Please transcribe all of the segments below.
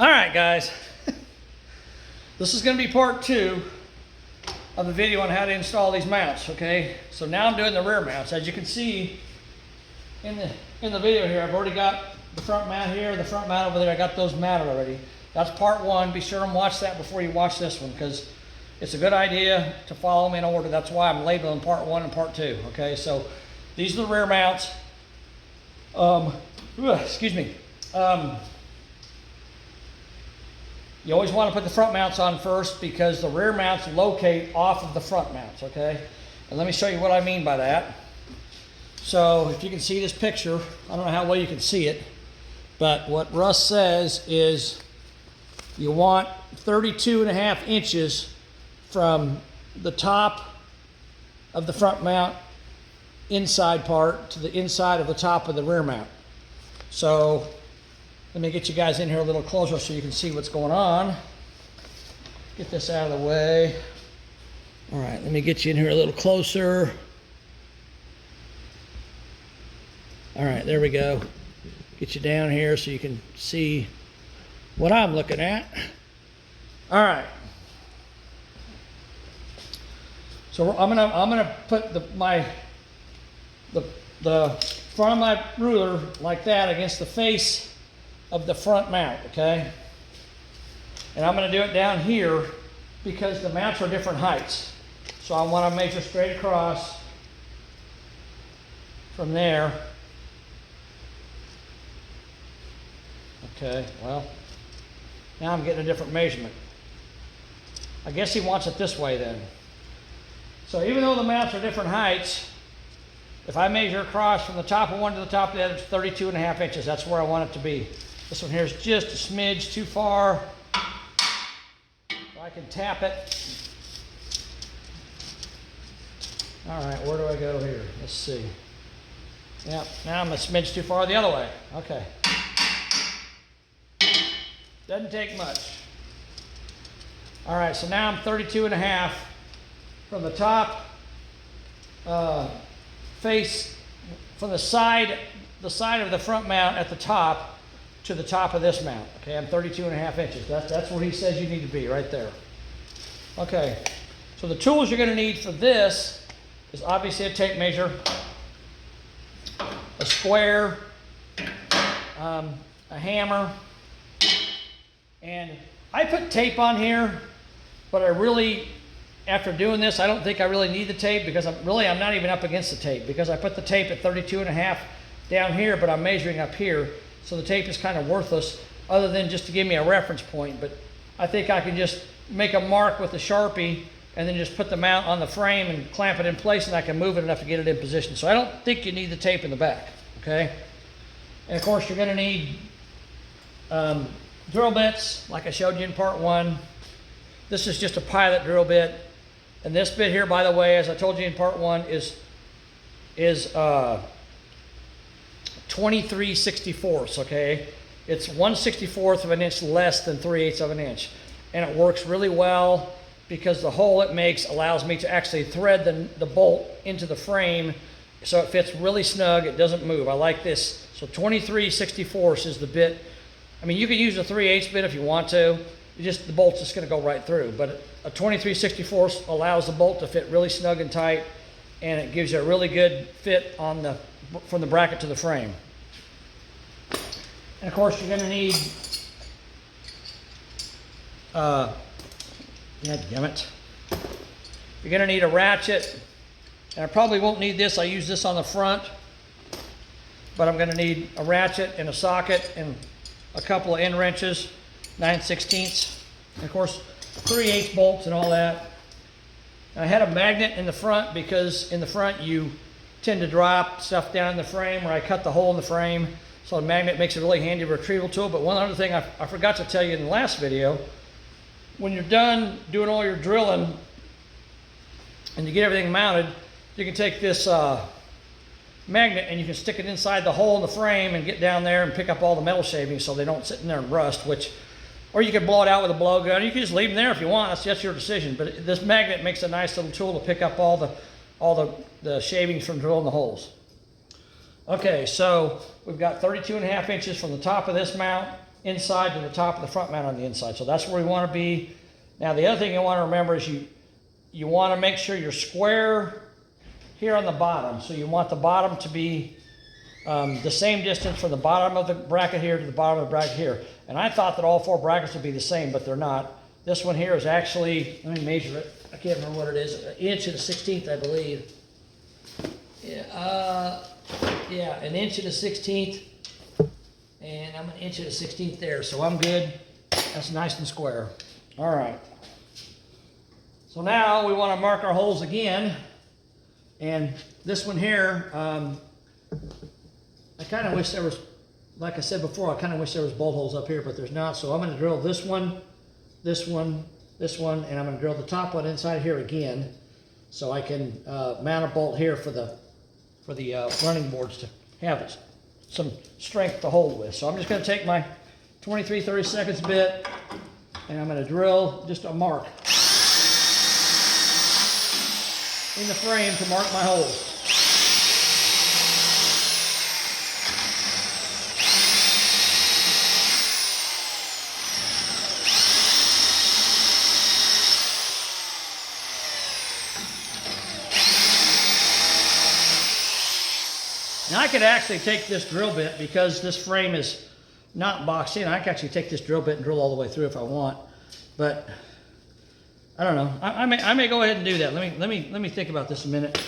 All right, guys. This is going to be part 2 of the video on how to install these mounts, okay? So now I'm doing the rear mounts. As you can see in the video here, I've already got the front mount here, the front mount over there. I got those mounted already. That's part 1. Be sure and watch that before you watch this one, because it's a good idea to follow them in order. That's why I'm labeling part 1 and part 2, okay? So these are the rear mounts. Excuse me. You always want to put the front mounts on first because the rear mounts locate off of the front mounts, okay? And let me show you what I mean by that. So if you can see this picture, I don't know how well you can see it, but what Russ says is you want 32.5 inches from the top of the front mount inside part to the inside of the top of the rear mount. So let me get you guys in here a little closer so you can see what's going on. Get this out of the way. All right, let me get you in here a little closer. All right, there we go. Get you down here so you can see what I'm looking at. All right. So I'm gonna put the front of my ruler like that against the face of the front mount, okay? And I'm going to do it down here because the mounts are different heights. So I want to measure straight across from there. Okay, well, now I'm getting a different measurement. I guess he wants it this way then. So even though the mounts are different heights, if I measure across from the top of one to the top of the other, it's 32.5 inches. That's where I want it to be. This one here is just a smidge too far. So I can tap it. All right, where do I go here? Let's see. Yep, now I'm a smidge too far the other way. Okay. Doesn't take much. All right, so now I'm 32.5 from the top face, from the side of the front mount at the top to the top of this mount. Okay, I'm 32.5 inches. That's where he says you need to be, right there. Okay, so the tools you're going to need for this is obviously a tape measure, a square, a hammer, and I put tape on here, but after doing this, I don't think I really need the tape because I'm not even up against the tape because I put the tape at 32.5 down here, but I'm measuring up here. So the tape is kind of worthless other than just to give me a reference point. But I think I can just make a mark with a Sharpie and then just put the mount on the frame and clamp it in place, and I can move it enough to get it in position. So I don't think you need the tape in the back, okay? And of course, you're going to need drill bits like I showed you in part 1. This is just a pilot drill bit. And this bit here, by the way, as I told you in part 1, is 23/64, okay? It's 1/64 of an inch less than 3/8 of an inch. And it works really well because the hole it makes allows me to actually thread the bolt into the frame so it fits really snug, it doesn't move. I like this. So 23/64 is the bit. I mean, you could use a 3/8 bit if you want to. The bolt's just going to go right through. But a 23/64 allows the bolt to fit really snug and tight, and it gives you a really good fit from the bracket to the frame. And of course, you're going to need, dadgummit. You're going to need a ratchet, and I probably won't need this. I use this on the front, but I'm going to need a ratchet and a socket and a couple of end wrenches, 9/16, and of course 3/8 bolts and all that. I had a magnet in the front because in the front you tend to drop stuff down in the frame, where I cut the hole in the frame, so the magnet makes a really handy retrieval tool. But one other thing I forgot to tell you in the last video, when you're done doing all your drilling and you get everything mounted, you can take this magnet and you can stick it inside the hole in the frame and get down there and pick up all the metal shavings so they don't sit in there and rust, or you can blow it out with a blowgun. You can just leave them there if you want. That's your decision. But this magnet makes a nice little tool to pick up all the shavings from drilling the holes. Okay, so we've got 32.5 inches from the top of this mount inside to the top of the front mount on the inside. So that's where we want to be. Now the other thing you want to remember is you want to make sure you're square here on the bottom. So you want the bottom to be the same distance from the bottom of the bracket here to the bottom of the bracket here. And I thought that all 4 brackets would be the same, but they're not. This one here is actually, let me measure it. I can't remember what it is, 1 inch and a 16th, I believe. Yeah, 1 inch and a 16th. And I'm 1 inch and a 16th there, so I'm good. That's nice and square. All right. So now we want to mark our holes again. And this one here, I kind of wish there was, like I said before, I kind of wish there was bolt holes up here, but there's not. So I'm going to drill this one, this one, this one, and I'm going to drill the top one inside here again, so I can mount a bolt here for the running boards to have some strength to hold with. So I'm just going to take my 23/32 bit, and I'm going to drill just a mark in the frame to mark my holes. Now I could actually take this drill bit, because this frame is not boxed in. I can actually take this drill bit and drill all the way through if I want, but I don't know. I may go ahead and do that. Let me think about this a minute,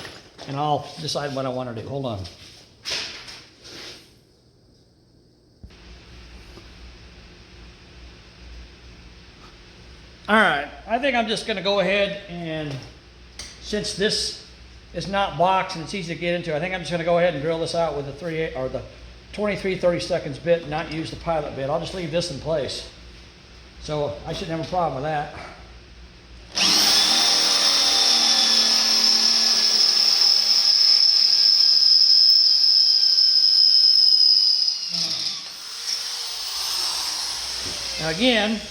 and I'll decide what I want to do. Hold on. All right, I think I'm just going to go ahead, and since this is not boxed and it's easy to get into, I think I'm just going to go ahead and drill this out with the 23/32 bit and not use the pilot bit. I'll just leave this in place. So I shouldn't have a problem with that. Now again,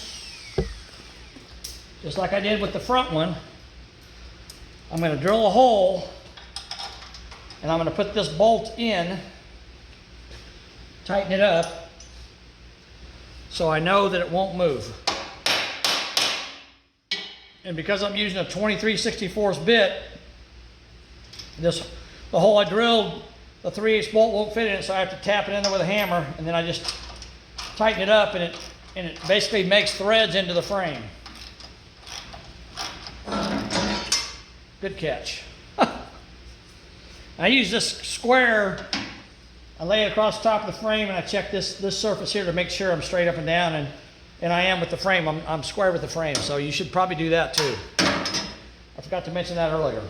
just like I did with the front one, I'm going to drill a hole, and I'm going to put this bolt in, tighten it up, so I know that it won't move. And because I'm using a 23/64 bit, the hole I drilled, the 3/8 bolt won't fit in it, so I have to tap it in there with a hammer, and then I just tighten it up, and it basically makes threads into the frame. Good catch. I use this square, I lay it across the top of the frame, and I check this surface here to make sure I'm straight up and down, and I am with the frame. I'm square with the frame, so you should probably do that too. I forgot to mention that earlier.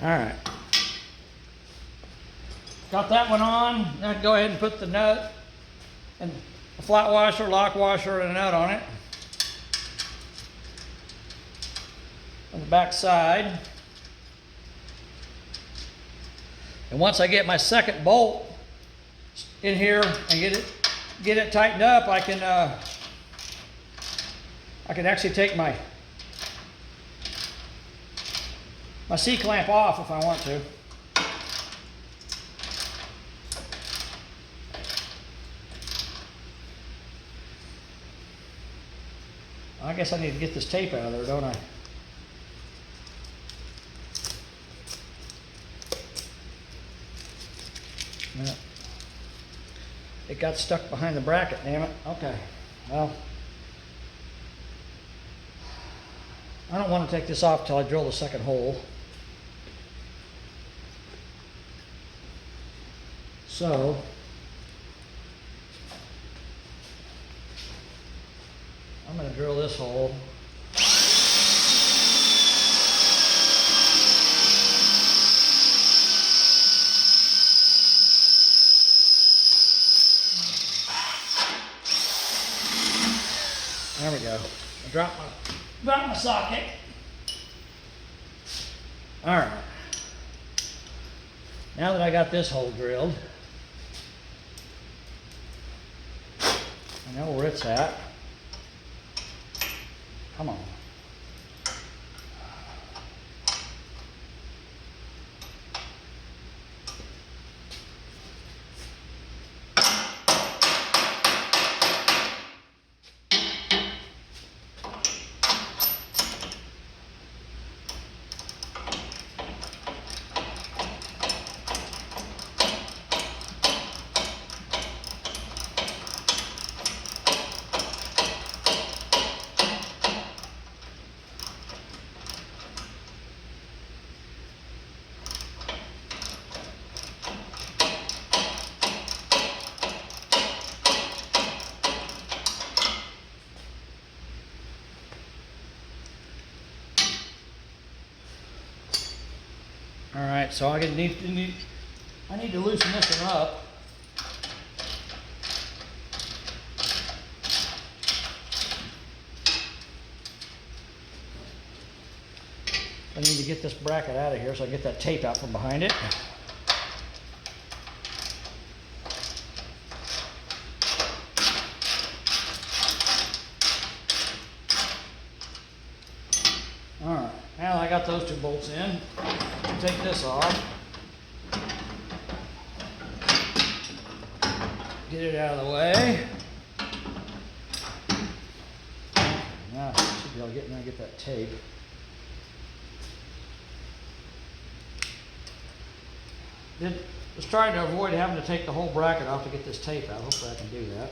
All right, got that one on. Now I can go ahead and put the nut and a flat washer, lock washer, and a nut on it. On the back side. And once I get my second bolt in here and get it tightened up, I can actually take my C-clamp off if I want to. I guess I need to get this tape out of there, don't I? Yeah. It got stuck behind the bracket, damn it. Okay, well, I don't want to take this off till I drill the second hole. So, I'm going to drill this hole. There we go. I dropped my socket. All right. Now that I got this hole drilled, I know where it's at. Come on. All right, so I need to loosen this one up. I need to get this bracket out of here so I get that tape out from behind it. All right, now I got those two bolts in. Take this off. Get it out of the way. Now I should be able to get in there and get that tape. Was trying to avoid having to take the whole bracket off to get this tape out. Hopefully I can do that.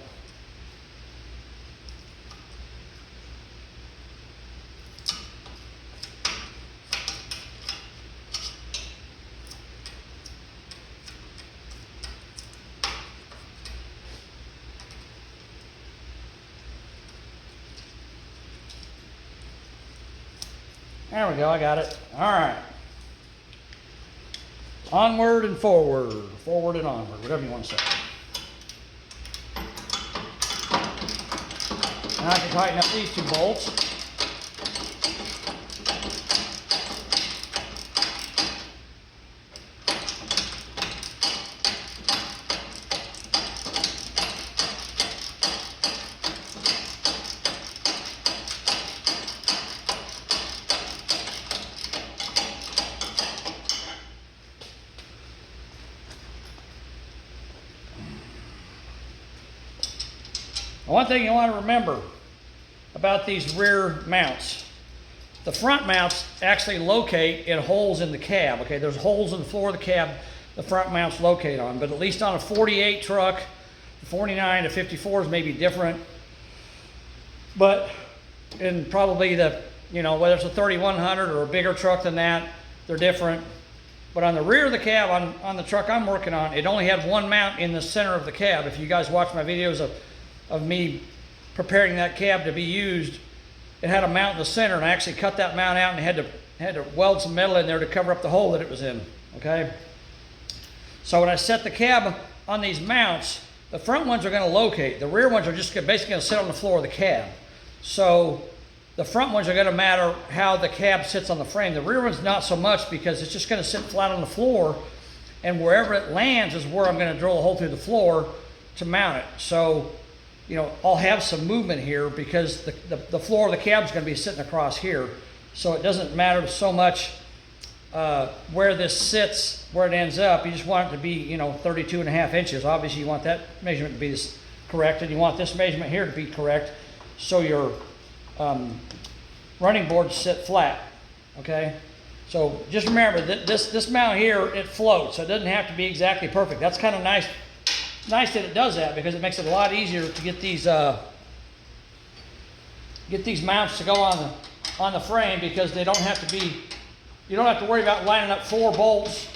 There we go, I got it. All right. Onward and forward. Forward and onward, whatever you want to say. Now I can tighten up these two bolts. One thing you want to remember about these rear mounts, the front mounts actually locate in holes in the cab. Okay, there's holes in the floor of the cab the front mounts locate on, but at least on a 48 truck, the 49 to 54s may be different. But in probably the, whether it's a 3100 or a bigger truck than that, they're different. But on the rear of the cab, on the truck I'm working on, it only had one mount in the center of the cab. If you guys watch my videos of me preparing that cab to be used, it had a mount in the center, and I actually cut that mount out and had to weld some metal in there to cover up the hole that it was in. Okay, so when I set the cab on these mounts, the front ones are going to locate. The rear ones are just basically going to sit on the floor of the cab. So the front ones are going to matter how the cab sits on the frame. The rear ones not so much, because it's just going to sit flat on the floor, and wherever it lands is where I'm going to drill a hole through the floor to mount it. So I'll have some movement here because the floor of the cab is going to be sitting across here. So it doesn't matter so much where this sits, where it ends up. You just want it to be, 32.5 inches. Obviously, you want that measurement to be correct, and you want this measurement here to be correct, so your running boards sit flat, okay? So just remember that this mount here, it floats, so it doesn't have to be exactly perfect. That's kind of nice that it does that, because it makes it a lot easier to get these mounts to go on the frame, because they don't have to be, you don't have to worry about lining up 4 holes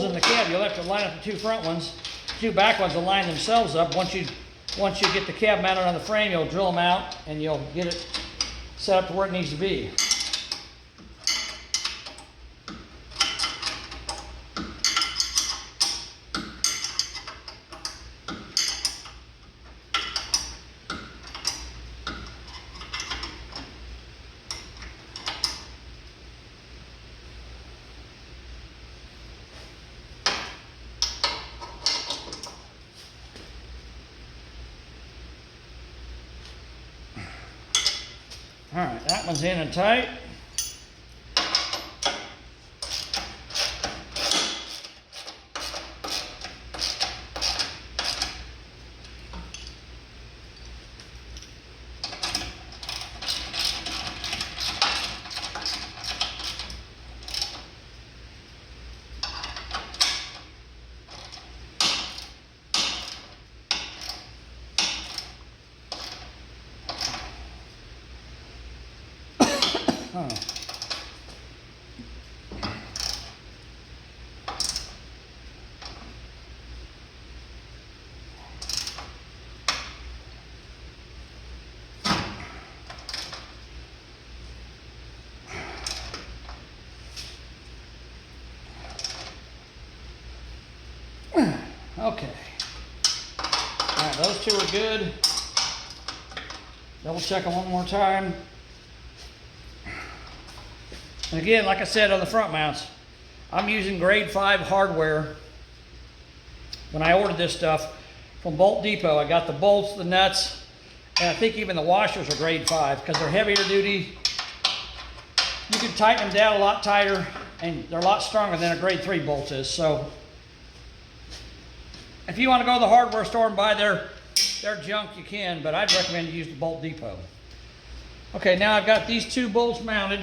in the cab. You'll have to line up the 2 front ones, 2 back ones will line themselves up. Once you get the cab mounted on the frame, you'll drill them out and you'll get it set up to where it needs to be. All right, that one's in and tight. Huh. Okay. All right, those two are good. Double check them one more time. And again, like I said on the front mounts, I'm using grade 5 hardware. When I ordered this stuff from Bolt Depot, I got the bolts, the nuts, and I think even the washers are grade 5 because they're heavier duty. You can tighten them down a lot tighter, and they're a lot stronger than a grade 3 bolt is. So if you want to go to the hardware store and buy their junk, you can, but I'd recommend you use the Bolt Depot. Okay, now I've got these two bolts mounted,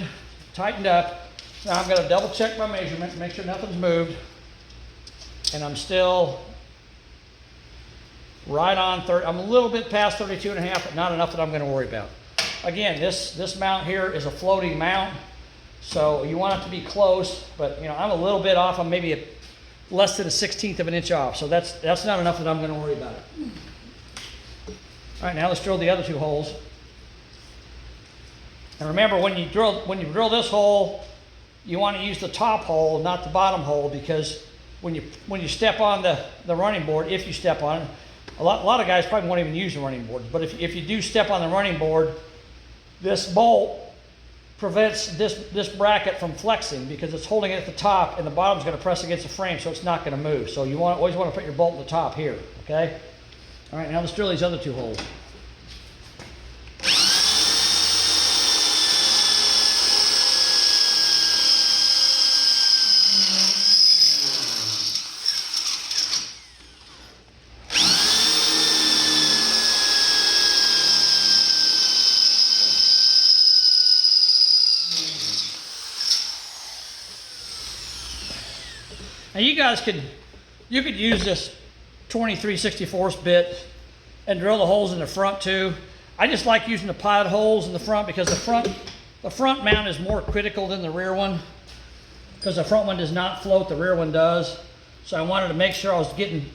tightened up. Now I'm going to double check my measurement, make sure nothing's moved. And I'm still right on 30. I'm a little bit past 32 and a half, but not enough that I'm going to worry about. Again, this mount here is a floating mount, so you want it to be close, but you know, I'm a little bit off. I'm maybe less than a 1/16 of an inch off, so that's not enough that I'm going to worry about it. All right, now let's drill the other two holes. And remember, when you drill this hole, you want to use the top hole, not the bottom hole, because when you step on the running board, if you step on it, a lot of guys probably won't even use the running boards, but if you do step on the running board, this bolt prevents this bracket from flexing because it's holding it at the top, and the bottom's going to press against the frame, so it's not going to move. So you always want to put your bolt at the top here, okay? All right, now let's drill these other two holes. Now you guys could use this 23/64 bit and drill the holes in the front too. I just like using the pilot holes in the front because the front mount is more critical than the rear one, because the front one does not float, the rear one does. So I wanted to make sure I was getting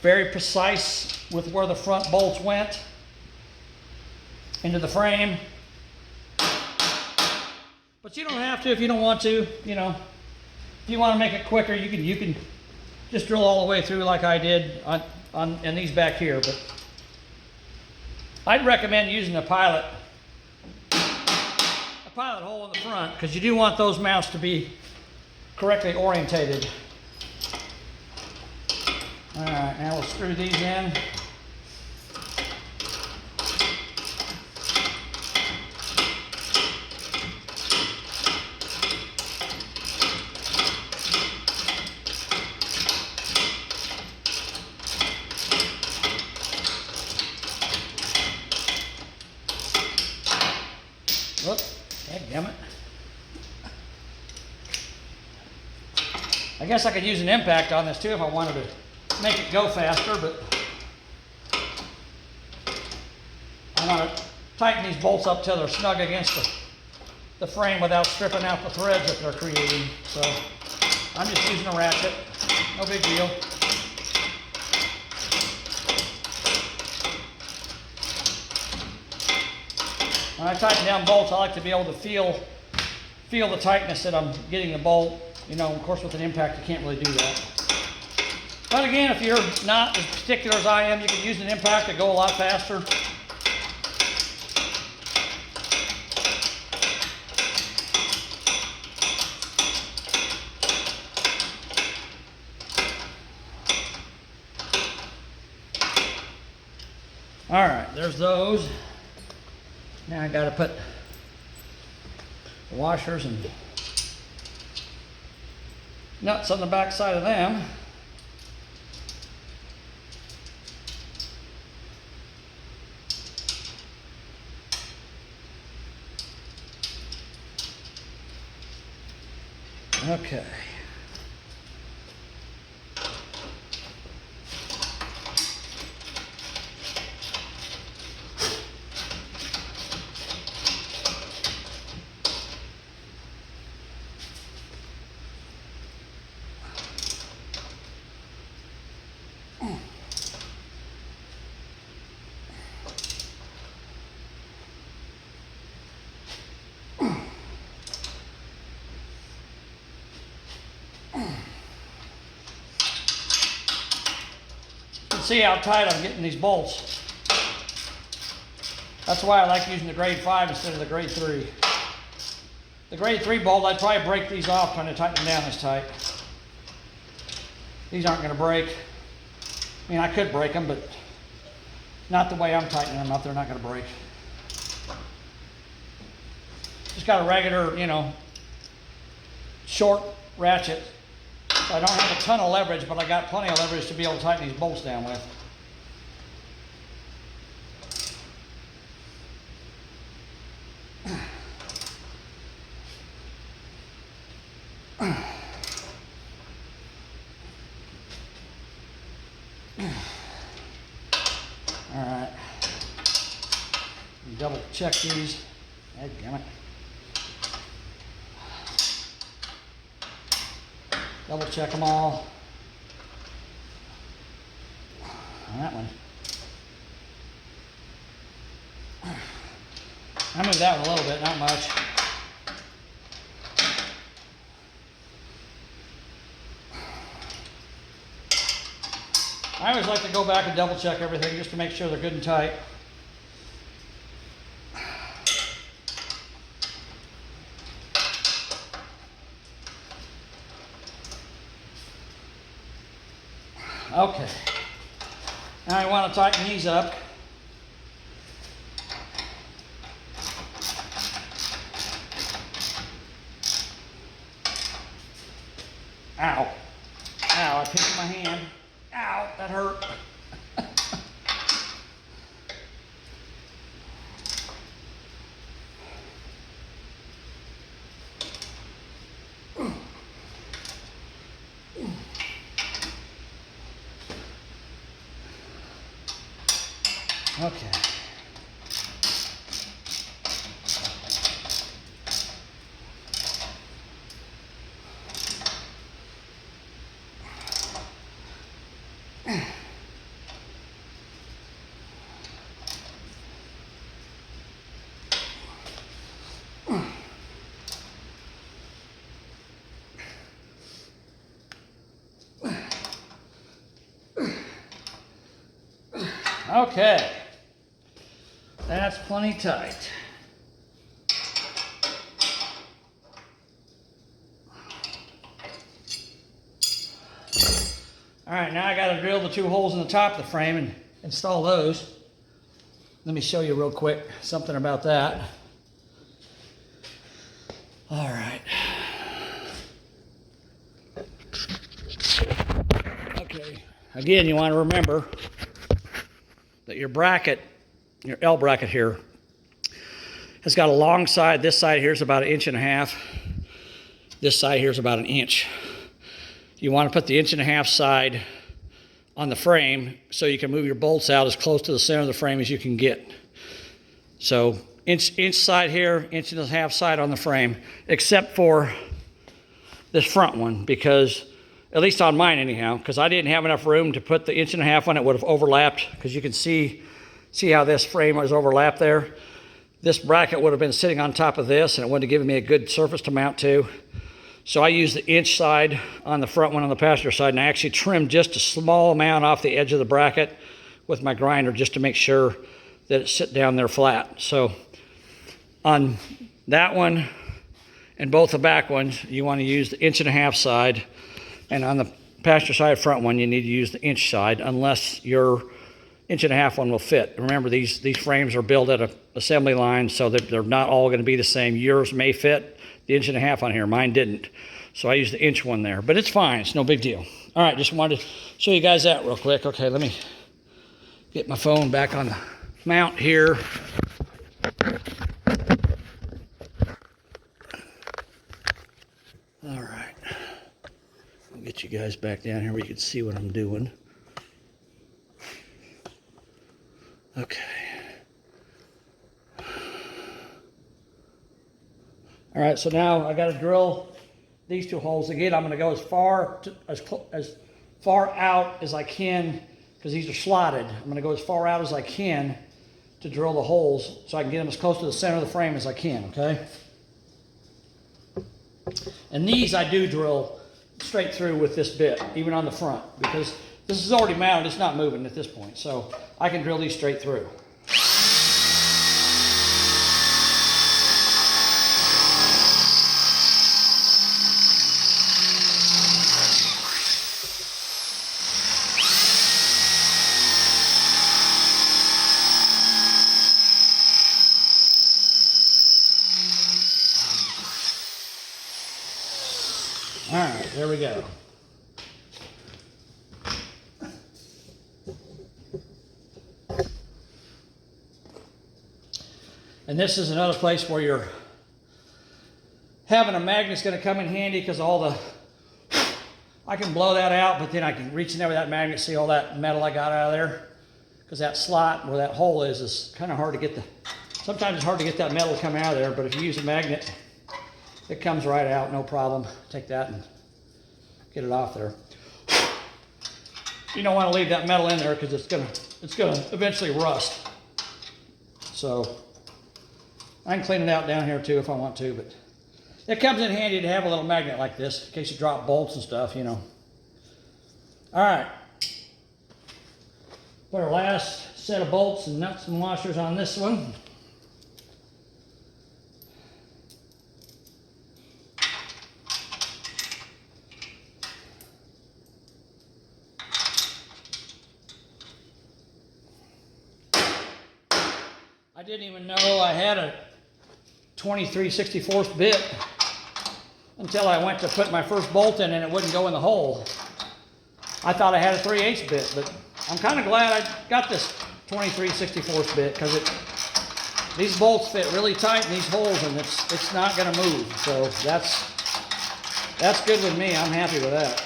very precise with where the front bolts went into the frame. But you don't have to if you don't want to, you know. If you want to make it quicker, you can just drill all the way through like I did on these back here. But I'd recommend using a pilot hole in the front, because you do want those mounts to be correctly orientated. All right, now we'll screw these in. Whoops, dadgummit. I guess I could use an impact on this too if I wanted to make it go faster, but I want to tighten these bolts up till they're snug against the frame without stripping out the threads that they're creating. So I'm just using a ratchet, no big deal. When I tighten down bolts, I like to be able to feel the tightness that I'm getting the bolt. You know, of course, with an impact, you can't really do that. But again, if you're not as particular as I am, you can use an impact to go a lot faster. All right, there's those. Now I got to put the washers and nuts on the back side of them. Okay. See how tight I'm getting these bolts. That's why I like using the grade 5 instead of the grade 3. The grade 3 bolt, I'd probably break these off trying to tighten them down this tight. These aren't going to break. I mean, I could break them, but not the way I'm tightening them up. They're not going to break. Just got a regular, you know, short ratchet. I don't have a ton of leverage, but I got plenty of leverage to be able to tighten these bolts down with. All right. Double check these. Damn it. Double check them all. On that one. I moved that one a little bit, not much. I always like to go back and double check everything just to make sure they're good and tight. Okay, now I want to tighten these up. Ow, ow, I pinched my hand. Ow, that hurt. Okay. Okay. That's plenty tight. All right, now I got to drill the 2 holes in the top of the frame and install those. Let me show you real quick something about that. All right. Okay. Again, you want to remember that your bracket, your L bracket here, has got a long side. This side here is about 1.5 inches. This side here is about 1 inch. You want to put the 1.5 inch side on the frame so you can move your bolts out as close to the center of the frame as you can get. So inch side here, 1.5 inch side on the frame, except for this front one, because at least on mine anyhow, because I didn't have enough room to put the 1.5 inch on. It would have overlapped, because you can see how this frame was overlapped there. This bracket would have been sitting on top of this, and it wouldn't have given me a good surface to mount to. So I used the inch side on the front one on the passenger side, and I actually trimmed just a small amount off the edge of the bracket with my grinder just to make sure that it sit down there flat. So on that one and both the back ones, you want to use the 1.5 inch side, and on the passenger side front one, you need to use the inch side, unless your 1.5 one will fit. Remember, these frames are built at an assembly line, so that they're not all going to be the same. Yours may fit the 1.5 on here. Mine didn't. So I used the inch one there, but it's fine. It's no big deal. All right, just wanted to show you guys that real quick. Okay, let me get my phone back on the mount here. All right. I'll get you guys back down here where you can see what I'm doing. Okay. All right, so now I got to drill these 2 holes. Again, I'm going to go as far out as I can, because these are slotted. I'm going to go as far out as I can to drill the holes so I can get them as close to the center of the frame as I can, okay? And these I do drill straight through with this bit, even on the front, because this is already mounted. It's not moving at this point, so I can drill these straight through. All right, there we go. And this is another place where you're having a magnet's going to come in handy, because I can blow that out, but then I can reach in there with that magnet, see all that metal I got out of there, because that slot where that hole is kind of hard to get sometimes it's hard to get that metal to come out of there, but if you use a magnet, it comes right out, no problem. Take that and get it off there. You don't want to leave that metal in there, because it's gonna eventually rust. So I can clean it out down here too if I want to, but it comes in handy to have a little magnet like this in case you drop bolts and stuff, you know. All right. Put our last set of bolts and nuts and washers on this one. I didn't even know I had a 23/64 bit until I went to put my first bolt in and it wouldn't go in the hole. I thought I had a 3/8 bit, but I'm kind of glad I got this 23/64 bit, because these bolts fit really tight in these holes, and it's not going to move. So that's good with me. I'm happy with that.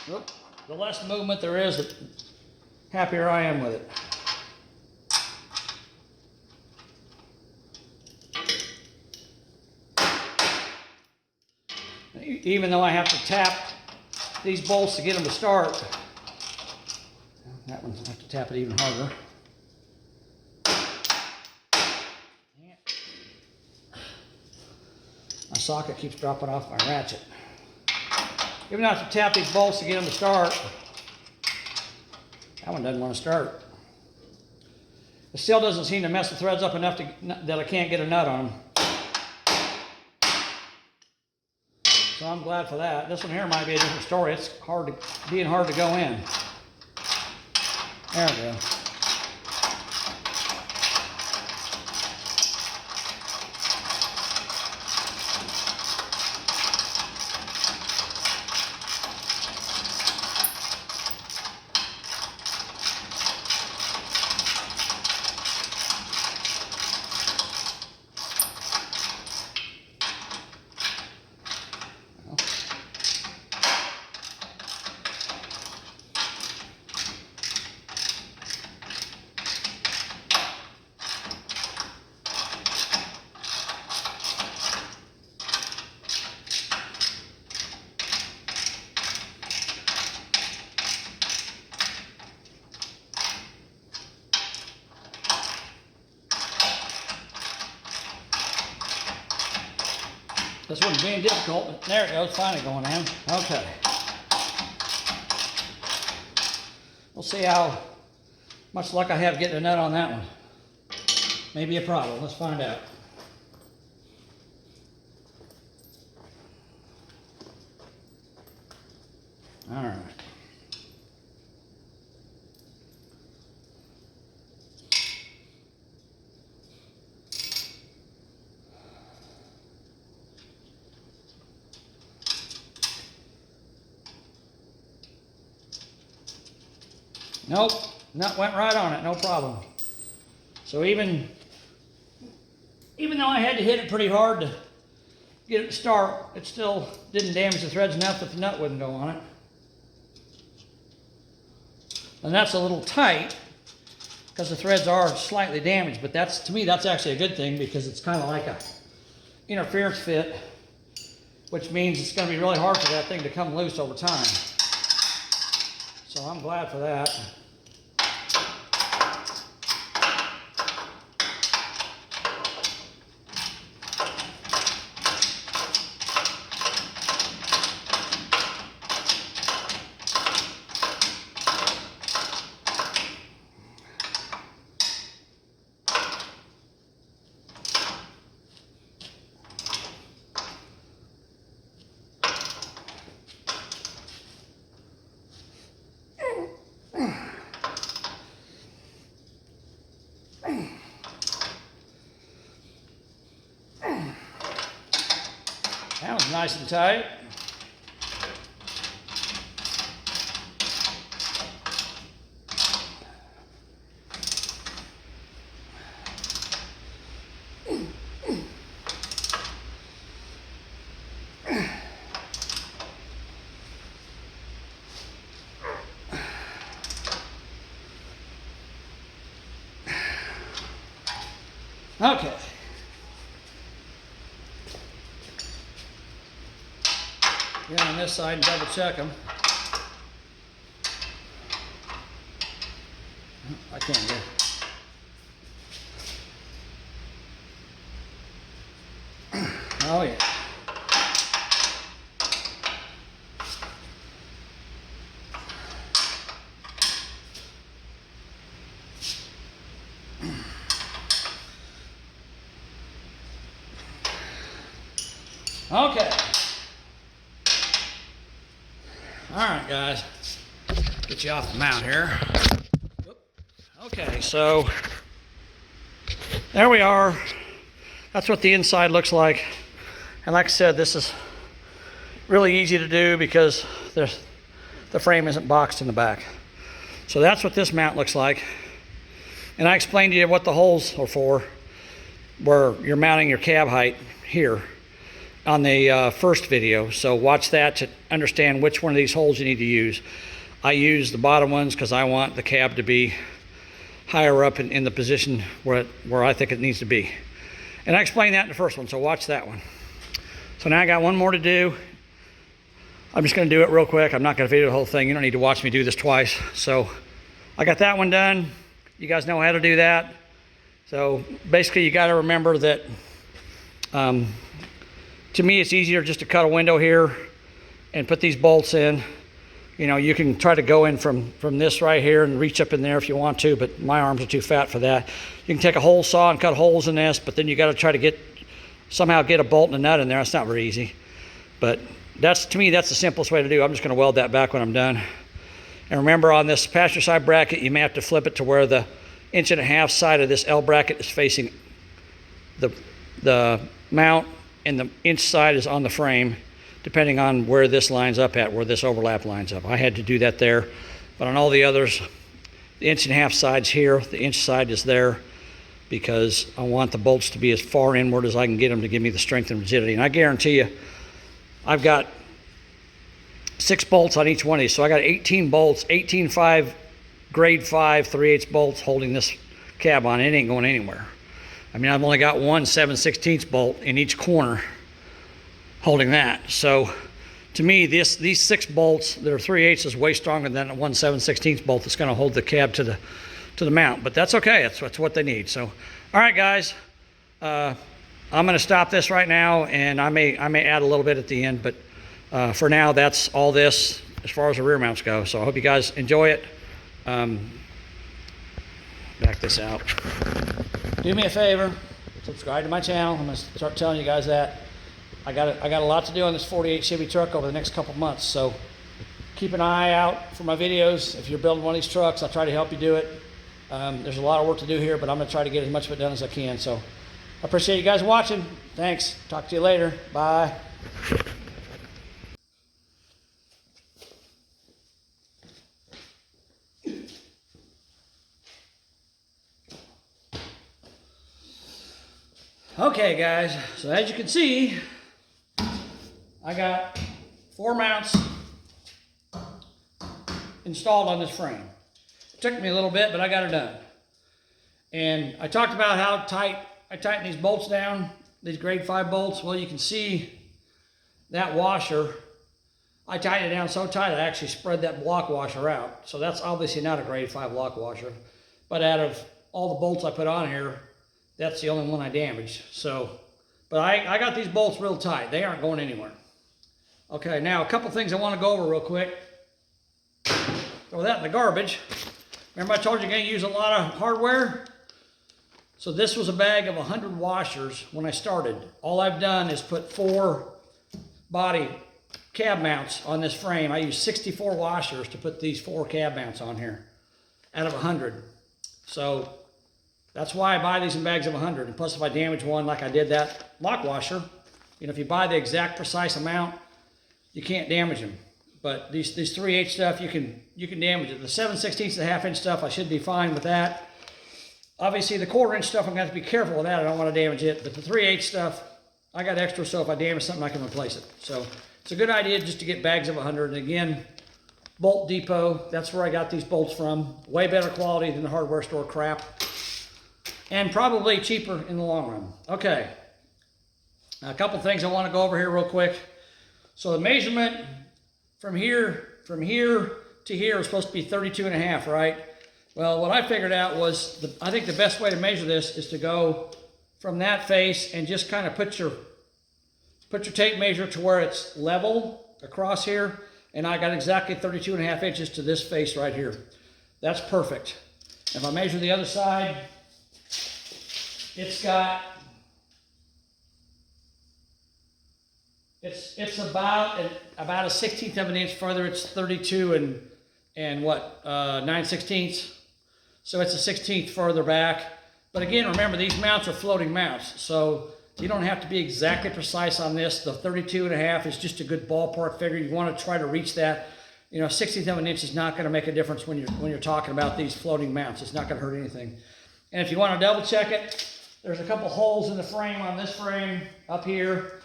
Oop, the less movement there is, the happier I am with it. Even though I have to tap these bolts to get them to start, that one I have to tap it even harder. My socket keeps dropping off my ratchet. Even though I have to tap these bolts to get them to start, that one doesn't want to start. It still doesn't seem to mess the threads up enough that I can't get a nut on them. So I'm glad for that. This one here might be a different story. It's being hard to go in. There we go. This one's being difficult. There it goes, finally going in. Okay. We'll see how much luck I have getting a nut on that one. Maybe a problem. Let's find out. All right. Nope, nut went right on it, no problem. So even though I had to hit it pretty hard to get it to start, it still didn't damage the threads enough that the nut wouldn't go on it. And that's a little tight because the threads are slightly damaged, but that's, to me, that's actually a good thing because it's kind of like a interference fit, which means it's going to be really hard for that thing to come loose over time. So I'm glad for that. That was nice and tight. Okay. Get on this side and double check them. I can't get it. Oh yeah. Okay. All right, guys. Get you off the mount here. Okay, so there we are. That's what the inside looks like. And like I said, this is really easy to do because the frame isn't boxed in the back. So that's what this mount looks like. And I explained to you what the holes are for, where you're mounting your cab height here on the first video. So watch that to understand which one of these holes you need to use. I use the bottom ones because I want the cab to be higher up in the position where I think it needs to be. And I explained that in the first one, so watch that one. So now I got one more to do. I'm just gonna do it real quick. I'm not gonna video the whole thing. You don't need to watch me do this twice. So I got that one done. You guys know how to do that. So basically you gotta remember that to me, it's easier just to cut a window here and put these bolts in. You know, you can try to go in from this right here and reach up in there if you want to, but my arms are too fat for that. You can take a hole saw and cut holes in this, but then you got to try to somehow get a bolt and a nut in there. It's not very easy. But to me, that's the simplest way to do. I'm just going to weld that back when I'm done. And remember, on this passenger side bracket, you may have to flip it to where the 1.5 inch side of this L bracket is facing the mount, and the inch side is on the frame, depending on where this lines up at, where this overlap lines up. I had to do that there, but on all the others, the 1.5 inch side's here, the inch side is there, because I want the bolts to be as far inward as I can get them to give me the strength and rigidity. And I guarantee you, I've got 6 bolts on each one of these, so I got 18 bolts, 18 grade 5 3/8 bolts holding this cab on. It ain't going anywhere. I mean, I've only got one 7/16 bolt in each corner holding that. So to me, these 6 bolts that are 3/8 is way stronger than a 1 7/16 bolt that's going to hold the cab to the mount. But that's okay. That's what they need. So, all right, guys, I'm going to stop this right now, and I may add a little bit at the end. But for now, that's all this as far as the rear mounts go. So I hope you guys enjoy it. Back this out. Do me a favor, subscribe to my channel. I'm going to start telling you guys that. I got a lot to do on this 48 Chevy truck over the next couple months, so keep an eye out for my videos. If you're building one of these trucks, I'll try to help you do it. There's a lot of work to do here, but I'm going to try to get as much of it done as I can. So I appreciate you guys watching. Thanks. Talk to you later. Bye. Okay, guys, so as you can see, I got 4 mounts installed on this frame. It took me a little bit, but I got it done. And I talked about how tight I tighten these bolts down, these grade 5 bolts. Well, you can see that washer, I tightened it down so tight I actually spread that block washer out. So that's obviously not a grade 5 block washer. But out of all the bolts I put on here, that's the only one I damaged. So, but I got these bolts real tight. They aren't going anywhere. Okay, now a couple things I want to go over real quick. Throw that in the garbage. Remember I told you you're going to use a lot of hardware? So this was a bag of 100 washers when I started. All I've done is put 4 body cab mounts on this frame. I used 64 washers to put these 4 cab mounts on here out of 100. So that's why I buy these in bags of 100. And plus, if I damage one like I did that lock washer, you know, if you buy the exact precise amount, you can't damage them. But these 3/8 stuff, you can damage it. The 7/16 and 1/2 inch stuff, I should be fine with that. Obviously, the 1/4 inch stuff, I'm going to have to be careful with that. I don't want to damage it. But the 3/8 stuff, I got extra, so if I damage something, I can replace it. So it's a good idea just to get bags of 100. And again, Bolt Depot, that's where I got these bolts from. Way better quality than the hardware store crap. And probably cheaper in the long run. Okay, a couple things I want to go over here real quick. So the measurement from here to here is supposed to be 32.5, right? Well, what I figured out was, I think the best way to measure this is to go from that face and just kind of put your tape measure to where it's level across here. And I got exactly 32.5 inches to this face right here. That's perfect. If I measure the other side, it's about a 1/16 of an inch further. It's 32 and what 9/16. So it's a 1/16 further back. But again, remember these mounts are floating mounts, so you don't have to be exactly precise on this. The 32.5 is just a good ballpark figure. You want to try to reach that. You know, 1/16 of an inch is not going to make a difference when you're talking about these floating mounts. It's not going to hurt anything. And if you want to double check it, there's a couple holes in the frame on this frame up here.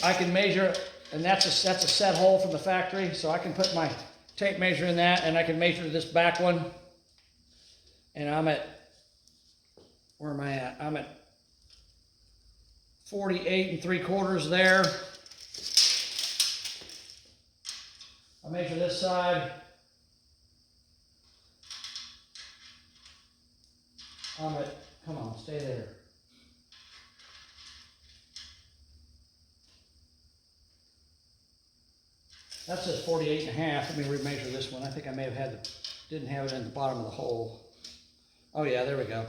I can measure, and that's a set hole from the factory, so I can put my tape measure in that, and I can measure this back one. And I'm at, where am I at? I'm at 48 3/4 there. I measure this side. I'm at, come on, stay there. That says 48.5. Let me remeasure this one. I think I may have didn't have it in the bottom of the hole. Oh yeah, there we go.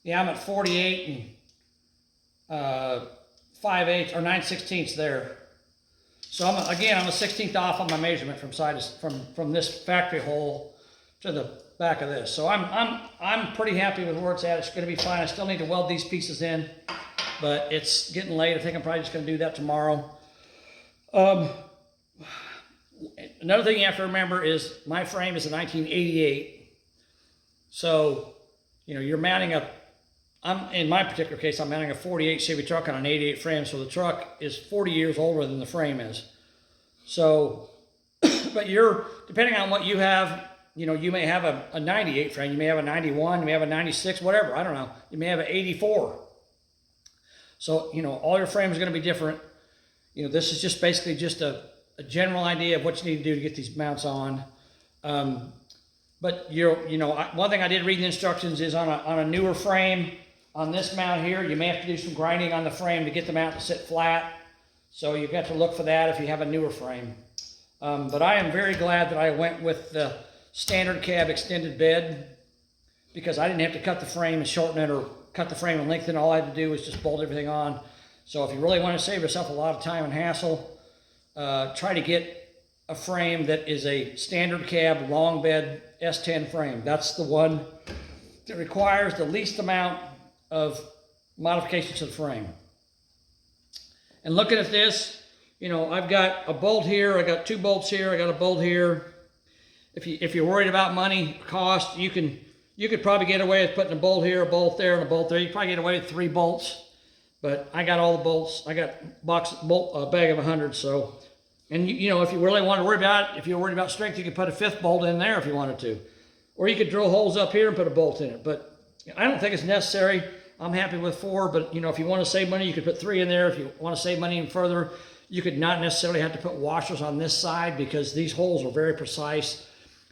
Yeah, I'm at 48 and 5/8 or 9/16 there. So I'm a 1/16 off on my measurement from this factory hole to the back of this. So I'm pretty happy with where it's at. It's going to be fine. I still need to weld these pieces in, but it's getting late. I think I'm probably just going to do that tomorrow. Another thing you have to remember is my frame is a 1988. So, you know, you're mounting in my particular case, I'm mounting a 48 Chevy truck on an 88 frame. So the truck is 40 years older than the frame is. So, but depending on what you have, you know, you may have a 98 frame, you may have a 91, you may have a 96, whatever, I don't know. You may have an 84. So, you know, all your frames are going to be different. You know, this is just basically just a general idea of what you need to do to get these mounts on. But you know, one thing I did read in the instructions is on a newer frame, on this mount here, you may have to do some grinding on the frame to get the mount to sit flat. So you've got to look for that if you have a newer frame. But I am very glad that I went with the standard cab extended bed, because I didn't have to cut the frame and shorten it or cut the frame and lengthen. All I had to do was just bolt everything on. So if you really want to save yourself a lot of time and hassle, try to get a frame that is a standard cab long bed S10 frame. That's the one that requires the least amount of modifications to the frame. And looking at this, you know, I've got a bolt here, I got 2 bolts here, I got a bolt here. If you're worried about money, cost, you could probably get away with putting a bolt here, a bolt there, and a bolt there. You could probably get away with 3 bolts, but I got all the bolts. I got a bag of 100, so. And you know, if you really want to worry about it, if you're worried about strength, you could put a 5th bolt in there if you wanted to. Or you could drill holes up here and put a bolt in it. But I don't think it's necessary. I'm happy with 4, but you know, if you want to save money, you could put 3 in there. If you want to save money even further, you could not necessarily have to put washers on this side because these holes are very precise.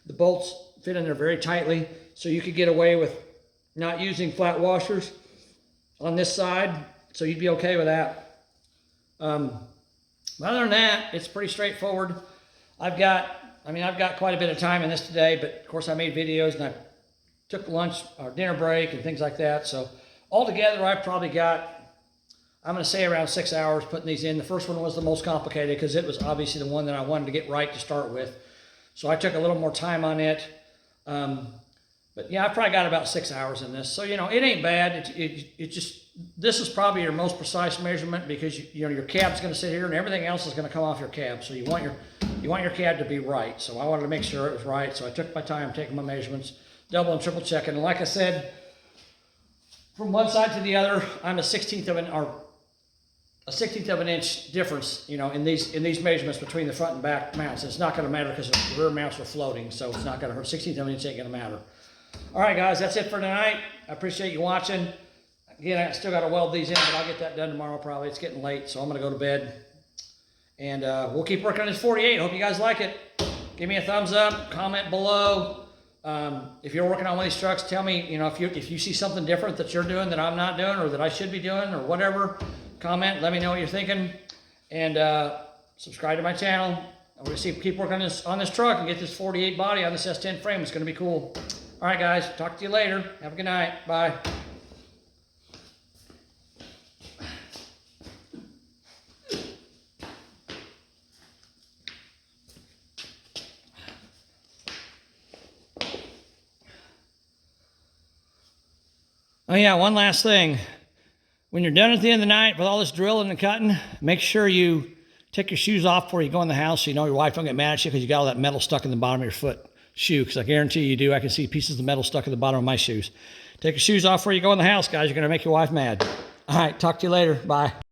The bolts fit in there very tightly, so you could get away with not using flat washers on this side, so you'd be okay with that. But other than that, it's pretty straightforward. I've got quite a bit of time in this today, but of course I made videos and I took lunch or dinner break and things like that. So altogether, I probably got, I'm gonna say around 6 hours putting these in. The first one was the most complicated because it was obviously the one that I wanted to get right to start with. So I took a little more time on it. But yeah, I probably got about 6 hours in this. So, you know, it ain't bad. It just, this is probably your most precise measurement because you know, your cab's gonna sit here and everything else is gonna come off your cab. So you want your cab to be right. So I wanted to make sure it was right. So I took my time taking my measurements, double and triple checking. And like I said, from one side to the other, I'm a 1/16 of an inch difference, you know, in these measurements between the front and back mounts. It's not gonna matter because the rear mounts are floating, so it's not gonna hurt. 1/16 of an inch ain't gonna matter. All right, guys, that's it for tonight. I appreciate you watching. Again, I still got to weld these in, but I'll get that done tomorrow probably. It's getting late, so I'm going to go to bed. And we'll keep working on this 48. Hope you guys like it. Give me a thumbs up, comment below. If you're working on one of these trucks, tell me, you know, if you see something different that you're doing that I'm not doing or that I should be doing or whatever. Comment, let me know what you're thinking. And subscribe to my channel. I'm going to keep working on this truck and get this 48 body on this S10 frame. It's going to be cool. All right, guys. Talk to you later. Have a good night. Bye. Oh yeah, one last thing. When you're done at the end of the night with all this drilling and cutting, make sure you take your shoes off before you go in the house so you know your wife don't get mad at you because you got all that metal stuck in the bottom of your foot shoe, because I guarantee you do. I can see pieces of metal stuck in the bottom of my shoes. Take your shoes off before you go in the house, guys. You're going to make your wife mad. All right, talk to you later. Bye.